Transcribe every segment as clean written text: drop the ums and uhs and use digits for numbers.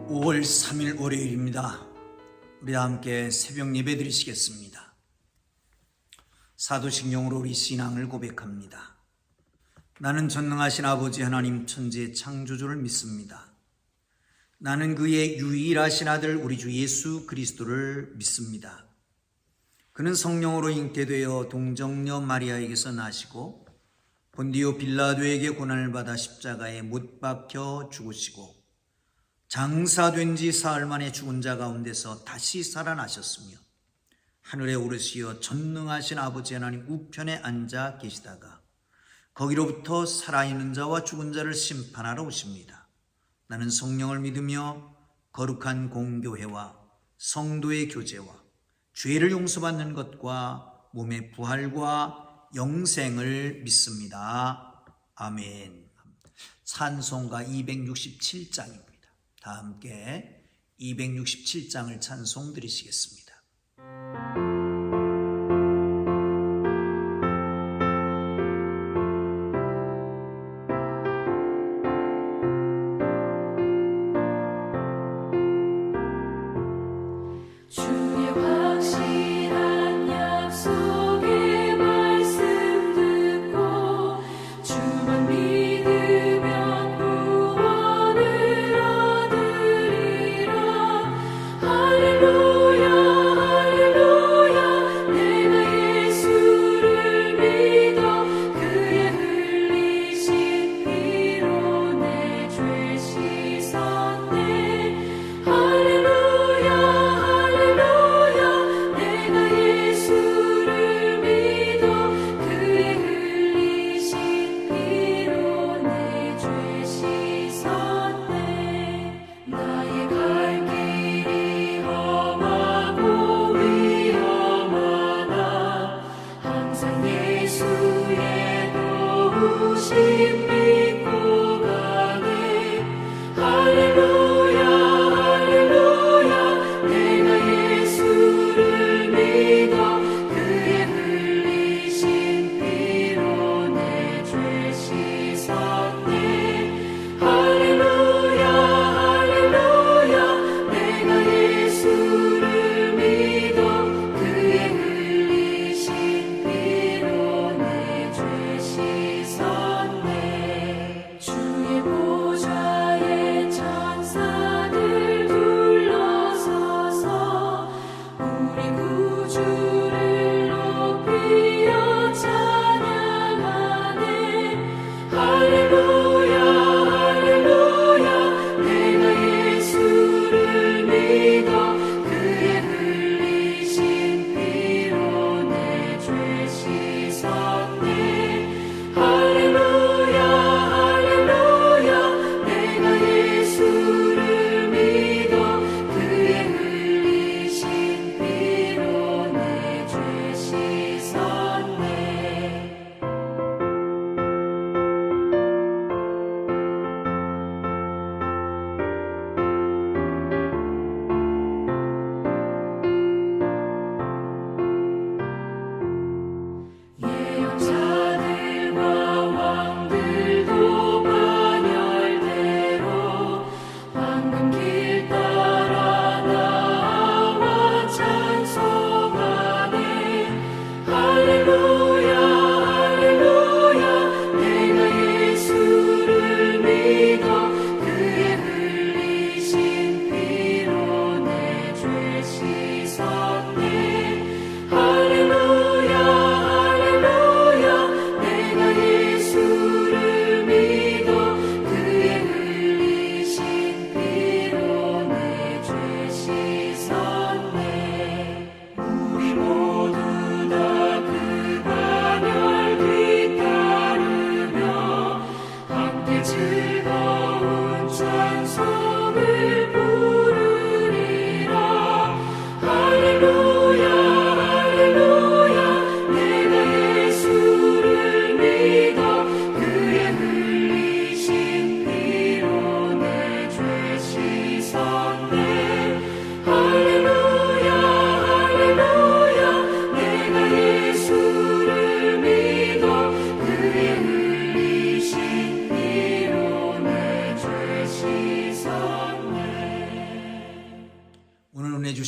5월 3일 월요일입니다. 우리 함께 새벽 예배 드리시겠습니다. 사도신경으로 우리 신앙을 고백합니다. 나는 전능하신 아버지 하나님 천지의 창조주를 믿습니다. 나는 그의 유일하신 아들 우리 주 예수 그리스도를 믿습니다. 그는 성령으로 잉태되어 동정녀 마리아에게서 나시고 본디오 빌라도에게 고난을 받아 십자가에 못 박혀 죽으시고 장사된 지 사흘 만에 죽은 자 가운데서 다시 살아나셨으며 하늘에 오르시어 전능하신 아버지 하나님 우편에 앉아 계시다가 거기로부터 살아있는 자와 죽은 자를 심판하러 오십니다. 나는 성령을 믿으며 거룩한 공교회와 성도의 교제와 죄를 용서받는 것과 몸의 부활과 영생을 믿습니다. 아멘. 찬송가 267장입니다. 다 함께 267장을 찬송 드리시겠습니다.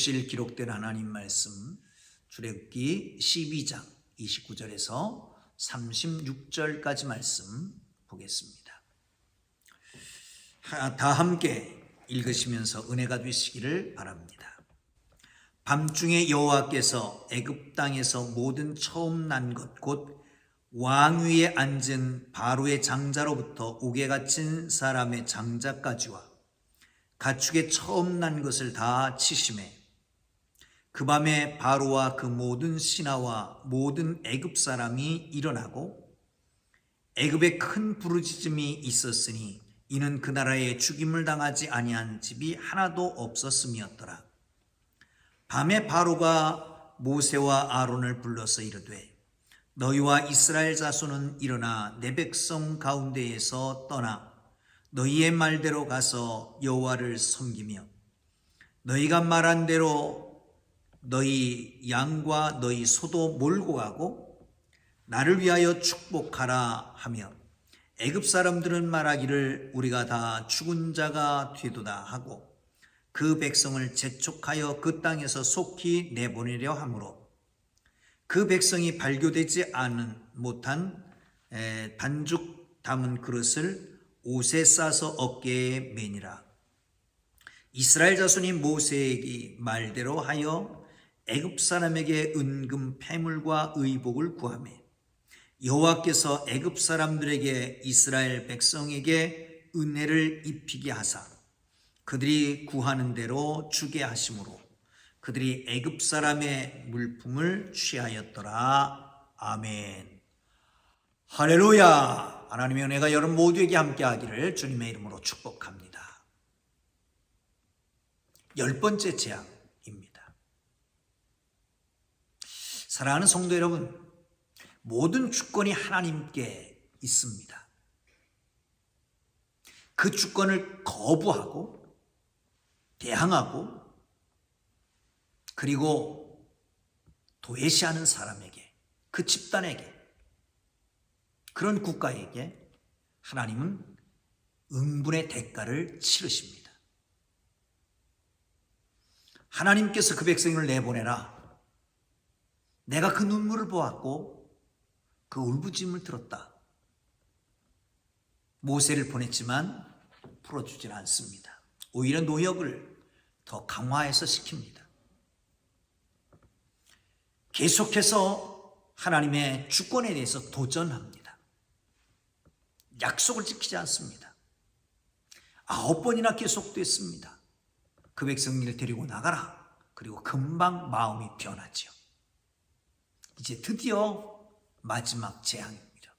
들으실 기록된 하나님 말씀 출애굽기 12장 29절에서 36절까지 말씀 보겠습니다. 다 함께 읽으시면서 은혜가 되시기를 바랍니다. 밤중에 여호와께서 애굽 땅에서 모든 처음 난 것 곧 왕위에 앉은 바로의 장자로부터 옥에 갇힌 사람의 장자까지와 가축의 처음 난 것을 다 치심해 그 밤에 바로와 그 모든 신하와 모든 애굽 사람이 일어나고 애굽에 큰 부르짖음이 있었으니 이는 그 나라에 죽임을 당하지 아니한 집이 하나도 없었음이었더라. 밤에 바로가 모세와 아론을 불러서 이르되 너희와 이스라엘 자손은 일어나 내 백성 가운데에서 떠나 너희의 말대로 가서 여호와를 섬기며 너희가 말한 대로 너희 양과 너희 소도 몰고 가고 나를 위하여 축복하라 하며 애굽 사람들은 말하기를 우리가 다 죽은 자가 되도다 하고 그 백성을 재촉하여 그 땅에서 속히 내보내려 하므로 그 백성이 발교되지 못한 반죽 담은 그릇을 옷에 싸서 어깨에 매니라. 이스라엘 자손이 모세의 말대로 하여 애굽 사람에게 은금 패물과 의복을 구하매 여호와께서 애굽 사람들에게 이스라엘 백성에게 은혜를 입히게 하사 그들이 구하는 대로 주게 하심으로 그들이 애굽 사람의 물품을 취하였더라. 아멘. 할렐루야. 하나님의 은혜가 여러분 모두에게 함께하기를 주님의 이름으로 축복합니다. 10번째 재앙입니다. 사랑하는 성도 여러분, 모든 주권이 하나님께 있습니다. 그 주권을 거부하고 대항하고 그리고 도외시하는 사람에게, 그 집단에게, 그런 국가에게 하나님은 응분의 대가를 치르십니다. 하나님께서 그 백성을 내보내라. 내가 그 눈물을 보았고 그 울부짖음을 들었다. 모세를 보냈지만 풀어주질 않습니다. 오히려 노역을 더 강화해서 시킵니다. 계속해서 하나님의 주권에 대해서 도전합니다. 약속을 지키지 않습니다. 9번이나 계속됐습니다. 그 백성들을 데리고 나가라. 그리고 금방 마음이 변하지요. 이제 드디어 마지막 재앙입니다.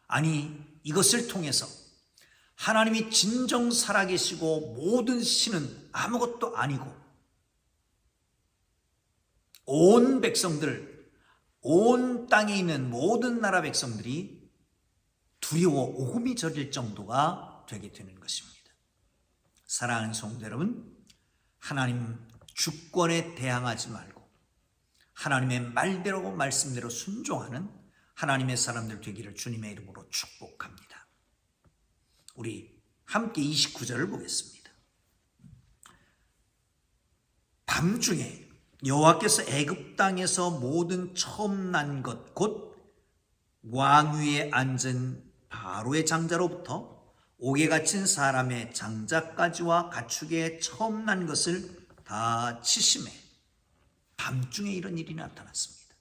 아니, 이것을 통해서 하나님이 진정 살아계시고 모든 신은 아무것도 아니고 온 백성들, 온 땅에 있는 모든 나라 백성들이 두려워 오금이 저릴 정도가 되게 되는 것입니다. 사랑하는 성도 여러분, 하나님 주권에 대항하지 말고 하나님의 말대로 말씀대로 순종하는 하나님의 사람들 되기를 주님의 이름으로 축복합니다. 우리 함께 29절을 보겠습니다. 밤중에 여호와께서 애굽 땅에서 모든 처음 난 것 곧 왕위에 앉은 바로의 장자로부터 옥에 갇힌 사람의 장자까지와 가축의 처음 난 것을 다 치심해 밤중에 이런 일이 나타났습니다.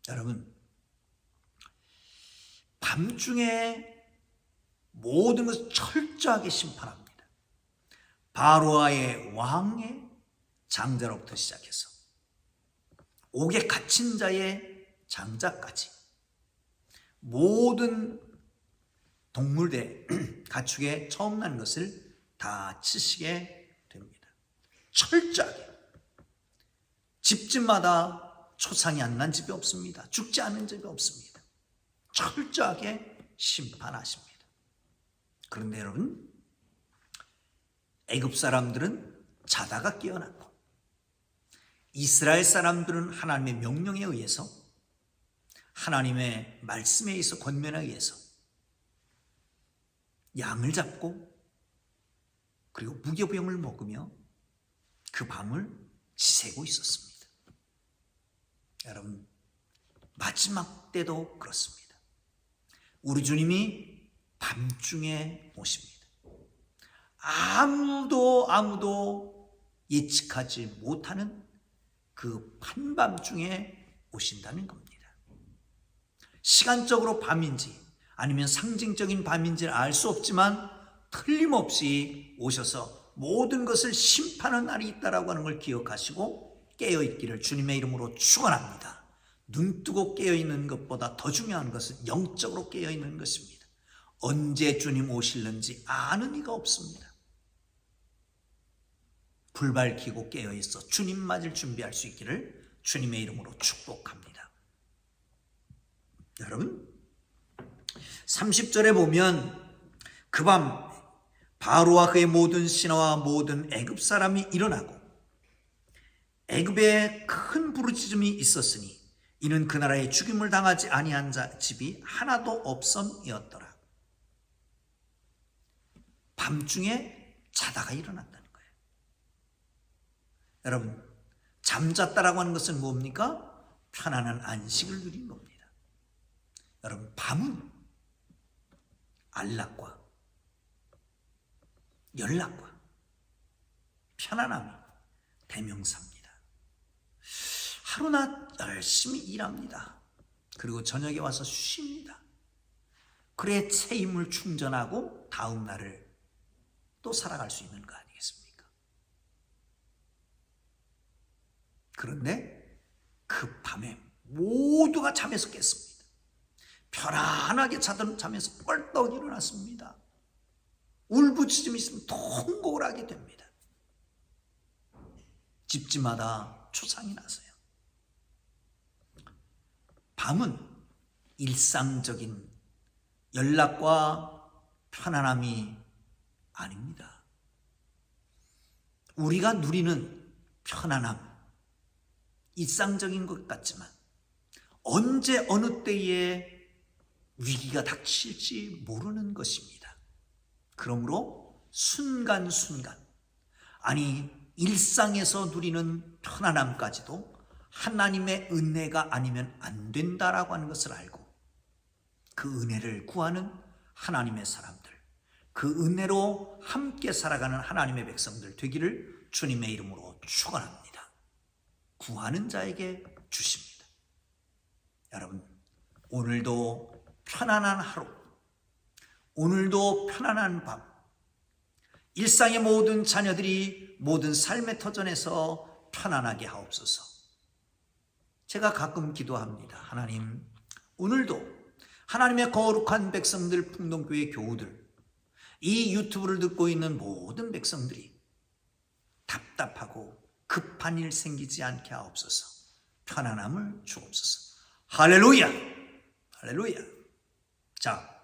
여러분, 밤중에 모든 것을 철저하게 심판합니다. 바로와의 왕의 장자로부터 시작해서 옥에 갇힌 자의 장자까지 모든 동물들, 가축의 처음 난 것을 다 치시게 됩니다. 철저하게. 집집마다 초상이 안 난 집이 없습니다. 죽지 않은 집이 없습니다. 철저하게 심판하십니다. 그런데 여러분, 애굽 사람들은 자다가 깨어났고 이스라엘 사람들은 하나님의 명령에 의해서 하나님의 말씀에 의해서 권면에 의해서 양을 잡고 그리고 무교병을 먹으며 그 밤을 지새고 있었습니다. 여러분, 마지막 때도 그렇습니다. 우리 주님이 밤중에 오십니다. 아무도 예측하지 못하는 그 한밤중에 오신다는 겁니다. 시간적으로 밤인지 아니면 상징적인 밤인지는 알 수 없지만 틀림없이 오셔서 모든 것을 심판하는 날이 있다라고 하는 걸 기억하시고 깨어있기를 주님의 이름으로 축원합니다. 눈 뜨고 깨어있는 것보다 더 중요한 것은 영적으로 깨어있는 것입니다. 언제 주님 오실는지 아는 이가 없습니다. 불 밝히고 깨어있어 주님 맞을 준비할 수 있기를 주님의 이름으로 축복합니다. 여러분, 30절에 보면 그 밤 바로와 그의 모든 신하와 모든 애굽 사람이 일어나고 애굽에 큰 부르짖음이 있었으니 이는 그 나라에 죽임을 당하지 아니한 자 집이 하나도 없음이었더라. 밤중에 자다가 일어났다는 거예요. 여러분, 잠잤다라고 하는 것은 뭡니까? 편안한 안식을 누린 겁니다. 여러분, 밤은 안락과 연락과 편안함이 대명사입니다. 하루나 열심히 일합니다. 그리고 저녁에 와서 쉽니다. 그래 새 힘을 충전하고 다음 날을 또 살아갈 수 있는 거 아니겠습니까? 그런데 그 밤에 모두가 잠에서 깼습니다. 편안하게 자던 잠에서 뻘떡 일어났습니다. 울부짖음이 있으면 통곡을 하게 됩니다. 집집마다 초상이 나서요. 밤은 일상적인 연락과 편안함이 아닙니다. 우리가 누리는 편안함, 일상적인 것 같지만 언제 어느 때에 위기가 닥칠지 모르는 것입니다. 그러므로 순간순간, 아니 일상에서 누리는 편안함까지도 하나님의 은혜가 아니면 안 된다라고 하는 것을 알고 그 은혜를 구하는 하나님의 사람들, 그 은혜로 함께 살아가는 하나님의 백성들 되기를 주님의 이름으로 축원합니다. 구하는 자에게 주십니다. 여러분, 오늘도 편안한 하루, 오늘도 편안한 밤, 일상의 모든 자녀들이 모든 삶의 터전에서 편안하게 하옵소서. 제가 가끔 기도합니다. 하나님, 오늘도 하나님의 거룩한 백성들, 풍동교회 교우들, 이 유튜브를 듣고 있는 모든 백성들이 답답하고 급한 일 생기지 않게 하옵소서. 편안함을 주옵소서. 할렐루야! 할렐루야! 자,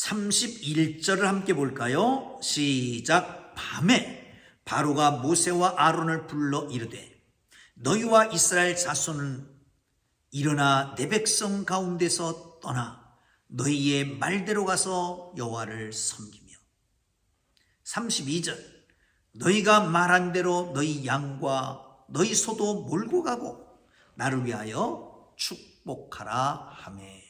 31절을 함께 볼까요? 시작. 밤에 바로가 모세와 아론을 불러 이르되 너희와 이스라엘 자손은 일어나 내 백성 가운데서 떠나 너희의 말대로 가서 여호와를 섬기며. 32절. 너희가 말한 대로 너희 양과 너희 소도 몰고 가고 나를 위하여 축복하라 하매.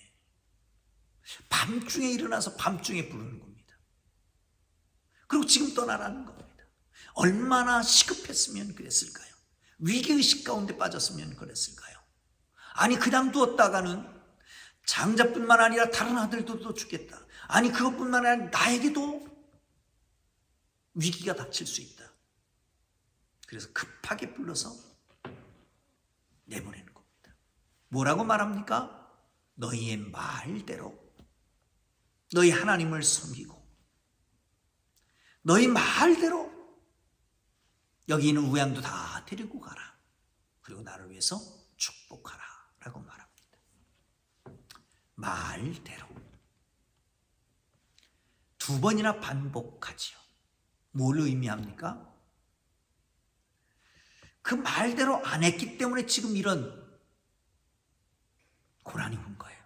밤중에 일어나서 밤중에 부르는 겁니다. 그리고 지금 떠나라는 겁니다. 얼마나 시급했으면 그랬을까요? 위기의식 가운데 빠졌으면 그랬을까요? 아니 그냥 두었다가는 장자뿐만 아니라 다른 아들들도 죽겠다. 아니 그것뿐만 아니라 나에게도 위기가 닥칠 수 있다. 그래서 급하게 불러서 내보내는 겁니다. 뭐라고 말합니까? 너희의 말대로 너희 하나님을 섬기고 너희 말대로 여기 있는 우양도 다 데리고 가라. 그리고 나를 위해서 축복하라 라고 말합니다. 말대로 두 번이나 반복하지요. 뭘 의미합니까? 그 말대로 안 했기 때문에 지금 이런 고난이 온 거예요.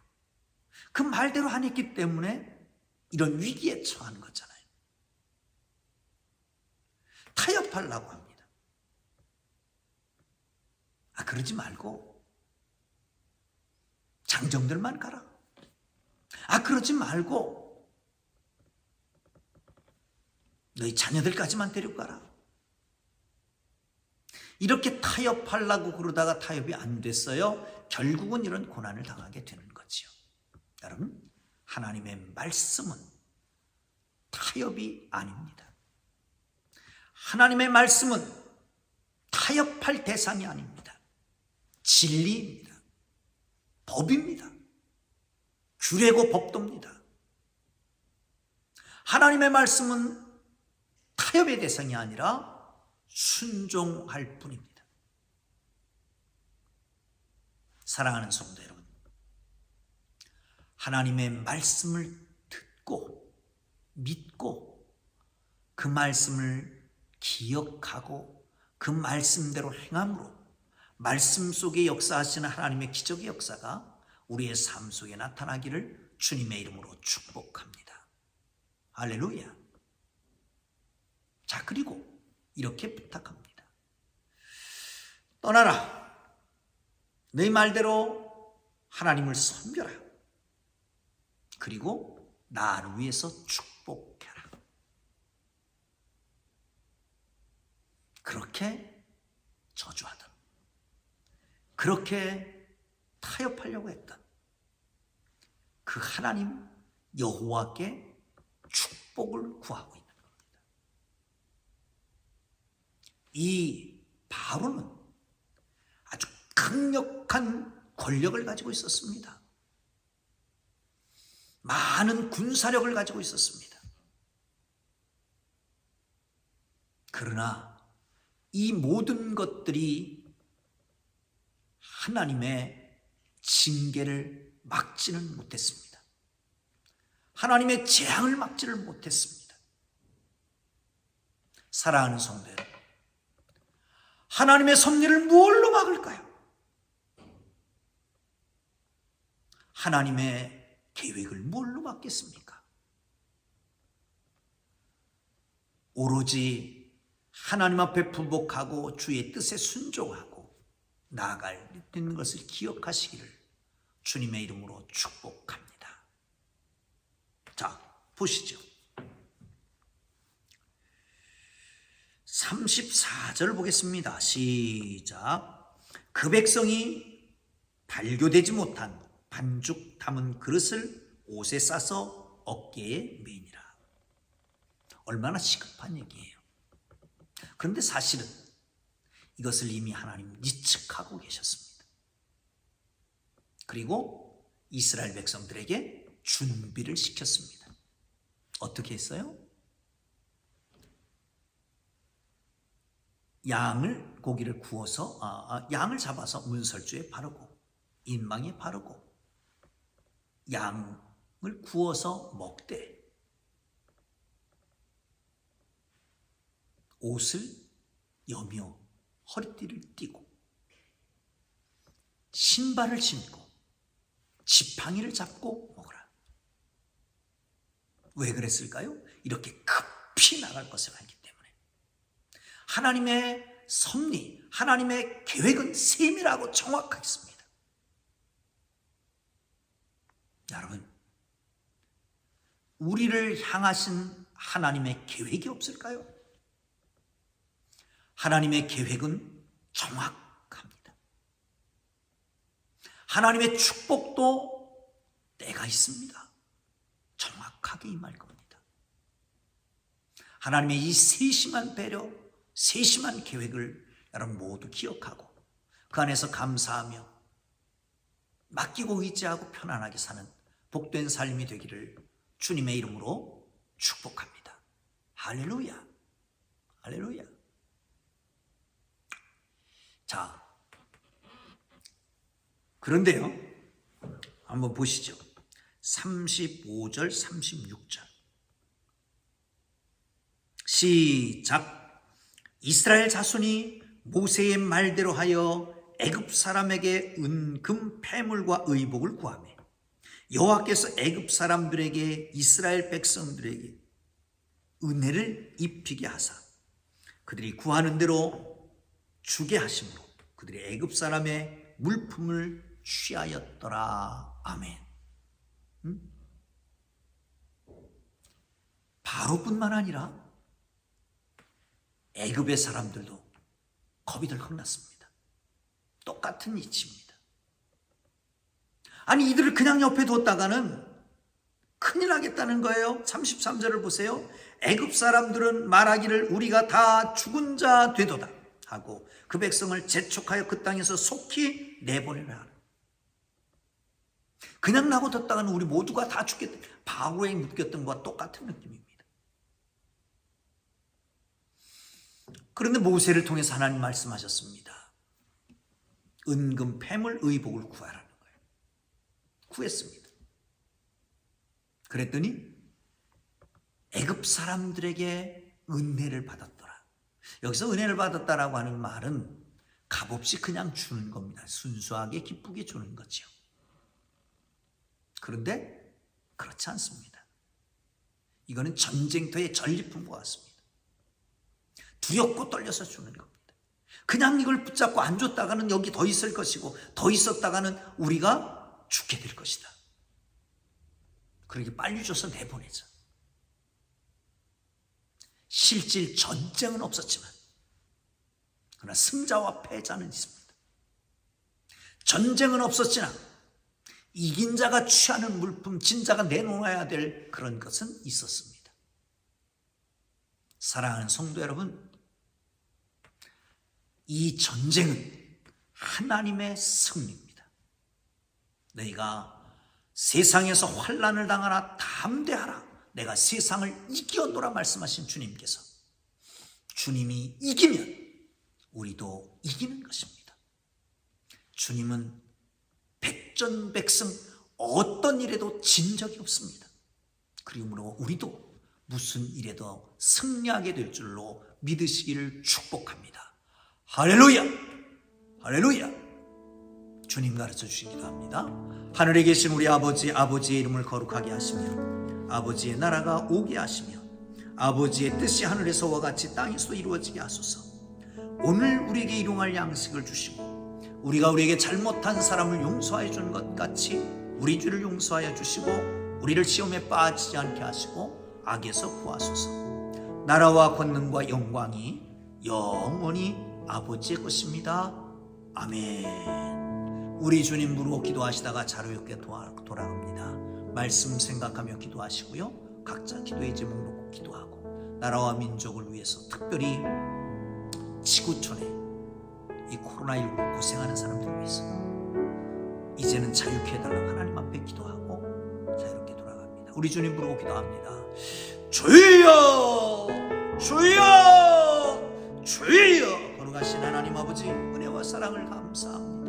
그 말대로 안 했기 때문에 이런 위기에 처한 거잖아요. 타협하려고 합니다. 그러지 말고 장정들만 가라. 그러지 말고 너희 자녀들까지만 데리고 가라. 이렇게 타협하려고 그러다가 타협이 안 됐어요. 결국은 이런 고난을 당하게 되는 거지요. 여러분, 하나님의 말씀은 타협이 아닙니다. 하나님의 말씀은 타협할 대상이 아닙니다. 진리입니다. 법입니다. 규례고 법도입니다. 하나님의 말씀은 타협의 대상이 아니라 순종할 뿐입니다. 사랑하는 성도 여러분, 하나님의 말씀을 듣고 믿고 그 말씀을 기억하고 그 말씀대로 행함으로 말씀 속에 역사하시는 하나님의 기적의 역사가 우리의 삶 속에 나타나기를 주님의 이름으로 축복합니다. 할렐루야. 자, 그리고 이렇게 부탁합니다. 떠나라. 네 말대로 하나님을 섬겨라. 그리고 나를 위해서 축복해라. 그렇게 저주하던, 그렇게 타협하려고 했던 그 하나님 여호와께 축복을 구하고 있는 겁니다. 이 바로는 아주 강력한 권력을 가지고 있었습니다. 많은 군사력을 가지고 있었습니다. 그러나 이 모든 것들이 하나님의 징계를 막지는 못했습니다. 하나님의 재앙을 막지를 못했습니다. 사랑하는 성도 여러분, 하나님의 섭리를 무엇로 막을까요? 하나님의 계획을 뭘로 막겠습니까? 오로지 하나님 앞에 부복하고 주의 뜻에 순종하고 나아갈 있는 것을 기억하시기를 주님의 이름으로 축복합니다. 자, 보시죠. 34절 보겠습니다. 시작. 그 백성이 발교되지 못한 반죽 담은 그릇을 옷에 싸서 어깨에 매니라. 얼마나 시급한 얘기예요. 그런데 사실은 이것을 이미 하나님 예측하고 계셨습니다. 그리고 이스라엘 백성들에게 준비를 시켰습니다. 어떻게 했어요? 고기를 구워서 양을 잡아서 문설주에 바르고 인망에 바르고 양을 구워서 먹되 옷을 여며 허리띠를 띠고 신발을 신고 지팡이를 잡고 먹으라. 왜 그랬을까요? 이렇게 급히 나갈 것을 알기 때문에. 하나님의 섭리, 하나님의 계획은 세밀하고 정확하겠습니다. 여러분, 우리를 향하신 하나님의 계획이 없을까요? 하나님의 계획은 정확합니다. 하나님의 축복도 때가 있습니다. 정확하게 임할 겁니다. 하나님의 이 세심한 배려, 세심한 계획을 여러분 모두 기억하고 그 안에서 감사하며 맡기고 의지하고 편안하게 사는 복된 삶이 되기를 주님의 이름으로 축복합니다. 할렐루야. 할렐루야. 자, 그런데요, 한번 보시죠. 35절, 36절. 시작. 이스라엘 자손이 모세의 말대로 하여 애굽 사람에게 은금 패물과 의복을 구하며 여호와께서 애굽 사람들에게 이스라엘 백성들에게 은혜를 입히게 하사 그들이 구하는 대로 주게 하심으로 그들이 애굽 사람의 물품을 취하였더라. 아멘. 바로뿐만 아니라 애굽의 사람들도 겁이 덜컥 났습니다. 똑같은 이치입니다. 아니 이들을 그냥 옆에 뒀다가는 큰일 나겠다는 거예요. 33절을 보세요. 애굽 사람들은 말하기를 우리가 다 죽은 자 되도다 하고 그 백성을 재촉하여 그 땅에서 속히 내보내라 하라. 그냥 놔뒀다가는 우리 모두가 다 죽겠다. 바로에 묶였던 것과 똑같은 느낌입니다. 그런데 모세를 통해서 하나님 말씀하셨습니다. 은금 폐물 의복을 구하라는 거예요. 구했습니다. 그랬더니 애굽 사람들에게 은혜를 받았더라. 여기서 은혜를 받았다라고 하는 말은 값없이 그냥 주는 겁니다. 순수하게 기쁘게 주는 거죠. 그런데 그렇지 않습니다. 이거는 전쟁터의 전리품과 같습니다. 두렵고 떨려서 주는 겁니다. 그냥 이걸 붙잡고 안 줬다가는 여기 더 있을 것이고 더 있었다가는 우리가 죽게 될 것이다. 그러게 빨리 줘서 내보내자. 실질 전쟁은 없었지만 그러나 승자와 패자는 있습니다. 전쟁은 없었지만 이긴 자가 취하는 물품, 진 자가 내놓아야 될 그런 것은 있었습니다. 사랑하는 성도 여러분, 이 전쟁은 하나님의 승리입니다. 너희가 세상에서 환난을 당하나 담대하라. 내가 세상을 이기었노라 말씀하신 주님께서 주님이 이기면 우리도 이기는 것입니다. 주님은 백전백승 어떤 일에도 진 적이 없습니다. 그러므로 우리도 무슨 일에도 승리하게 될 줄로 믿으시기를 축복합니다. 할렐루야! 할렐루야! 주님 가르쳐 주시기도 합니다. 하늘에 계신 우리 아버지, 아버지의 이름을 거룩하게 하시며 아버지의 나라가 오게 하시며 아버지의 뜻이 하늘에서와 같이 땅에서 이루어지게 하소서. 오늘 우리에게 일용할 양식을 주시고 우리가 우리에게 잘못한 사람을 용서하여 주는 것 같이 우리 죄를 용서하여 주시고 우리를 시험에 빠지지 않게 하시고 악에서 구하소서. 나라와 권능과 영광이 영원히 아버지의 것입니다. 아멘. 우리 주님 부르고 기도하시다가 자유롭게 돌아갑니다. 말씀 생각하며 기도하시고요. 각자 기도의 제목 놓고 기도하고 나라와 민족을 위해서 특별히 지구촌에 이 코로나19로 고생하는 사람들을 위해서 이제는 자유케 해달라고 하나님 앞에 기도하고 자유롭게 돌아갑니다. 우리 주님 부르고 기도합니다. 주여! 주여! 주여! 거룩하신 하나님 아버지 은혜와 사랑을 감사합니다.